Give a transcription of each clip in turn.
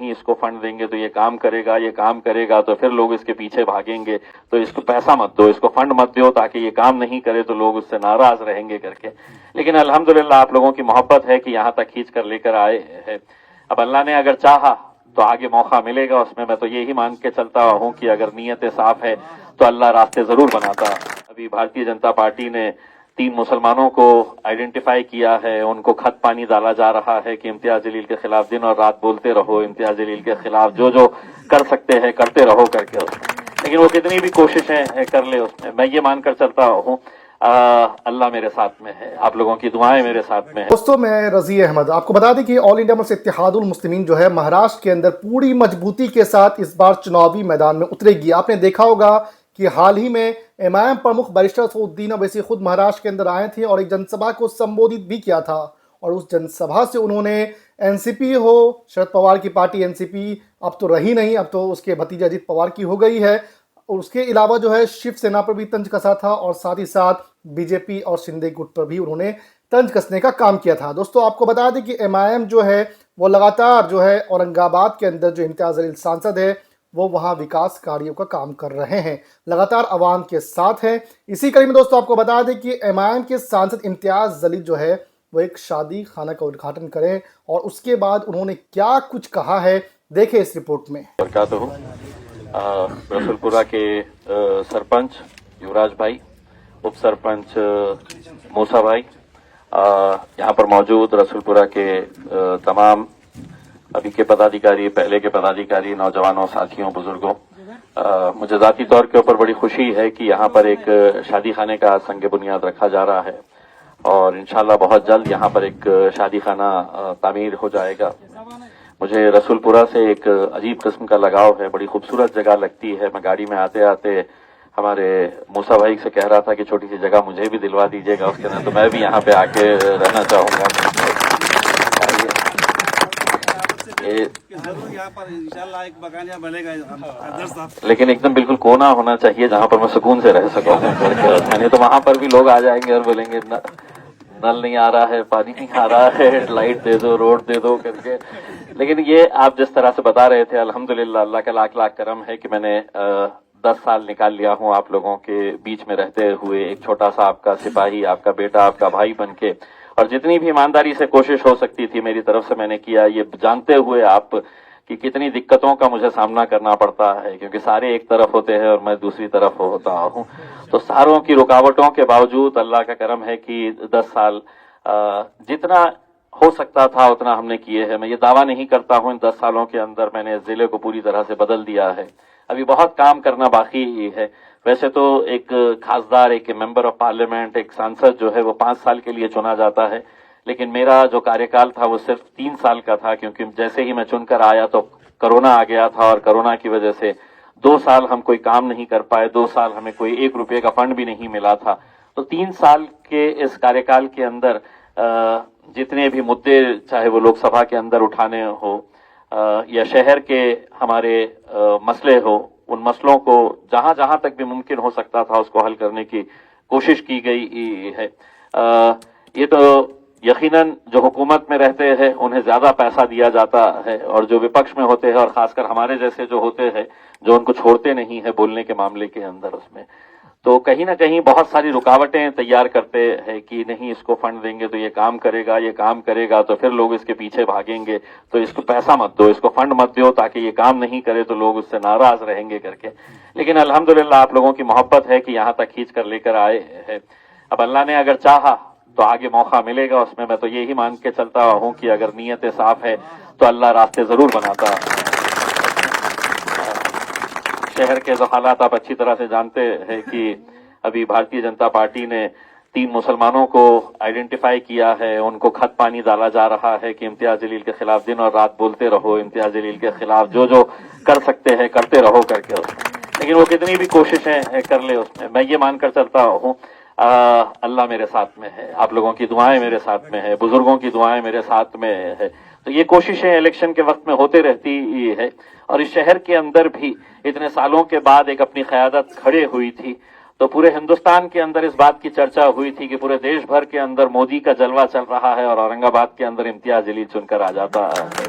نہیں اس کو فنڈ دیں گے تو یہ کام کرے گا تو پھر لوگ اس کے پیچھے بھاگیں گے، تو اس کو پیسہ مت دو، اس کو فنڈ مت دو تاکہ یہ کام نہیں کرے تو لوگ اس سے ناراض رہیں گے کر کے۔ لیکن الحمدللہ آپ لوگوں کی محبت ہے کہ یہاں تک کھینچ کر لے کر آئے ہیں۔ اب اللہ نے اگر چاہا تو آگے موقع ملے گا اس میں تو یہی مان کے چلتا ہوں کہ اگر نیتیں صاف ہے تو اللہ راستے ضرور بناتا۔ ابھی بھارتیہ جنتا پارٹی نے 3 مسلمانوں کو آئیڈینٹیفائی کیا ہے، ان کو خط پانی ڈالا جا رہا ہے کہ امتیاز جلیل کے خلاف دن اور رات بولتے رہو، امتیاز جلیل کے خلاف جو کر سکتے ہیں کرتے رہو کر کے اس میں۔ لیکن وہ کتنی بھی کوششیں کر لے اس میں یہ مان کر چلتا ہوں اللہ میرے ساتھ میں ہے، آپ لوگوں کی دعائیں میرے ساتھ میں ہیں۔ دوستو میں رضی احمد آپ کو بتا دیں کہ آل انڈیا مسلم اتحاد المسلمین جو ہے مہاراشٹر کے اندر پوری مضبوطی کے ساتھ اس بار چناوی میدان میں اترے گی۔ آپ نے دیکھا ہوگا کہ حال ہی میں ایم آئی ایم پرمکھ بیرسٹر اسد الدین اویسی خود مہاراشٹر کے اندر آئے تھے اور ایک جن سبھا کو سمبودھت بھی کیا تھا، اور اس جن سبھا سے انہوں نے این سی پی ہو، شرد پوار کی پارٹی این سی پی اب تو رہی نہیں، اب تو اس کے بھتیجا اجیت پوار کی ہو گئی ہے، اور اس کے علاوہ جو ہے شیو سینا پر بھی طنز کسا تھا، اور ساتھ ہی ساتھ بی جے پی اور شندے گٹ پر بھی انہوں نے طنز کسنے کا کام کیا تھا۔ دوستو آپ کو بتا دیں کہ ایم آئی ایم جو ہے وہ لگاتار جو ہے اورنگ آباد کے اندر جو امتیاز جلیل سانسد ہے وہ وہاں وکاس کاریوں کا کام کر رہے ہیں، لگاتار عوام کے ساتھ ہیں۔ اسی کڑی میں دوستو آپ کو بتا دیں کہ ایم آئی ایم کے سانسد امتیاز جلیل جو ہے وہ ایک شادی خانہ کا ادگھاٹن کریں، اور اس کے بعد انہوں نے کیا کچھ کہا ہے دیکھیں اس رپورٹ میں۔ رسول پورہ کے سرپنچ یوراج بھائی، اپ سرپنچ موسا بھائی، یہاں پر موجود رسول پورہ کے تمام ابھی کے پدادھیکاری، پہلے کے پدادھیکاری، نوجوانوں، ساتھیوں، بزرگوں، مجھے ذاتی طور کے اوپر بڑی خوشی ہے کہ یہاں پر ایک شادی خانے کا سنگ بنیاد رکھا جا رہا ہے، اور انشاءاللہ بہت جلد یہاں پر ایک شادی خانہ تعمیر ہو جائے گا۔ مجھے رسول پورہ سے ایک عجیب قسم کا لگاؤ ہے، بڑی خوبصورت جگہ لگتی ہے۔ میں گاڑی میں آتے آتے ہمارے موسیٰ بھائی سے کہہ رہا تھا کہ چھوٹی سی جگہ مجھے بھی دلوا دیجیے گا اس کے اندر، تو میں بھی یہاں پہ آ کے رہنا چاہوں گا۔ لیکن ایک دم بالکل کونا ہونا چاہیے جہاں پر میں سکون سے رہ سکوں، نہیں تو وہاں پر بھی لوگ آ جائیں گے اور بولیں گے نل نہیں آ رہا ہے، پانی نہیں آ رہا ہے، لائٹ دے دو، روڈ دے دو کر کے۔ لیکن یہ آپ جس طرح سے بتا رہے تھے، الحمدللہ اللہ کا لاکھ لاکھ کرم ہے کہ میں نے 10 سال نکال لیا ہوں آپ لوگوں کے بیچ میں رہتے ہوئے، ایک چھوٹا سا آپ کا سپاہی، آپ کا بیٹا، آپ کا بھائی بن کے، اور جتنی بھی ایمانداری سے کوشش ہو سکتی تھی میری طرف سے میں نے کیا، یہ جانتے ہوئے آپ کہ کتنی دقتوں کا مجھے سامنا کرنا پڑتا ہے، کیونکہ سارے ایک طرف ہوتے ہیں اور میں دوسری طرف ہوتا ہوں، تو ساروں کی رکاوٹوں کے باوجود اللہ کا کرم ہے کہ 10 سال جتنا ہو سکتا تھا اتنا ہم نے کیے ہیں۔ میں یہ دعویٰ نہیں کرتا ہوں ان 10 سالوں کے اندر میں نے ضلع کو پوری طرح سے بدل دیا ہے، ابھی بہت کام کرنا باقی ہے۔ ویسے تو ایک خاصدار، ایک ممبر آف پارلیمنٹ، ایک سانسد جو ہے وہ 5 سال کے لیے چنا جاتا ہے، لیکن میرا جو کاریہ کال تھا وہ صرف 3 سال کا تھا، کیونکہ جیسے ہی میں چن کر آیا تو کرونا آ گیا تھا، اور کرونا کی وجہ سے 2 سال ہم کوئی کام نہیں کر پائے، 2 سال ہمیں کوئی 1 روپے کا فنڈ بھی نہیں ملا تھا، تو 3 سال کے اس کاریہ کال کے اندر جتنے بھی مدعے چاہے وہ لوک سبھا کے اندر اٹھانے ہو یا شہر کے ہمارے مسئلے ہو، ان مسئلوں کو جہاں جہاں تک بھی ممکن ہو سکتا تھا اس کو حل کرنے کی کوشش کی گئی ہے۔ یہ تو یقیناً جو حکومت میں رہتے ہیں انہیں زیادہ پیسہ دیا جاتا ہے، اور جو وپکش میں ہوتے ہیں اور خاص کر ہمارے جیسے جو ہوتے ہیں جو ان کو چھوڑتے نہیں ہیں بولنے کے معاملے کے اندر، اس میں تو کہیں نہ کہیں بہت ساری رکاوٹیں تیار کرتے ہیں کہ نہیں اس کو فنڈ دیں گے تو یہ کام کرے گا تو پھر لوگ اس کے پیچھے بھاگیں گے، تو اس کو پیسہ مت دو، اس کو فنڈ مت دو تاکہ یہ کام نہیں کرے تو لوگ اس سے ناراض رہیں گے کر کے۔ لیکن الحمدللہ آپ لوگوں کی محبت ہے کہ یہاں تک کھینچ کر لے کر آئے ہیں۔ اب اللہ نے اگر چاہا تو آگے موقع ملے گا اس میں تو یہی مان کے چلتا ہوں کہ اگر نیتیں صاف ہے تو اللہ راستے ضرور بناتا۔ شہر کے جو حالات آپ اچھی طرح سے جانتے ہیں کہ ابھی بھارتیہ جنتا پارٹی نے 3 مسلمانوں کو آئیڈینٹیفائی کیا ہے، ان کو خط پانی ڈالا جا رہا ہے کہ امتیاز جلیل کے خلاف دن اور رات بولتے رہو، امتیاز جلیل کے خلاف جو کر سکتے ہیں کرتے رہو کر کے اس میں۔ لیکن وہ کتنی بھی کوششیں کر لے اس میں یہ مان کر چلتا ہوں اللہ میرے ساتھ میں ہے، آپ لوگوں کی دعائیں میرے ساتھ میں ہے، بزرگوں کی دعائیں میرے ساتھ میں ہے، تو یہ کوششیں الیکشن کے وقت میں ہوتے رہتی ہے، اور اس شہر کے اندر بھی اتنے سالوں کے بعد ایک اپنی قیادت کھڑے ہوئی تھی، تو پورے ہندوستان کے اندر اس بات کی چرچا ہوئی تھی کہ پورے دیش بھر کے اندر مودی کا جلوہ چل رہا ہے اور اورنگ آباد کے اندر امتیاز جلیل چن کر آ جاتا ہے۔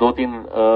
2-3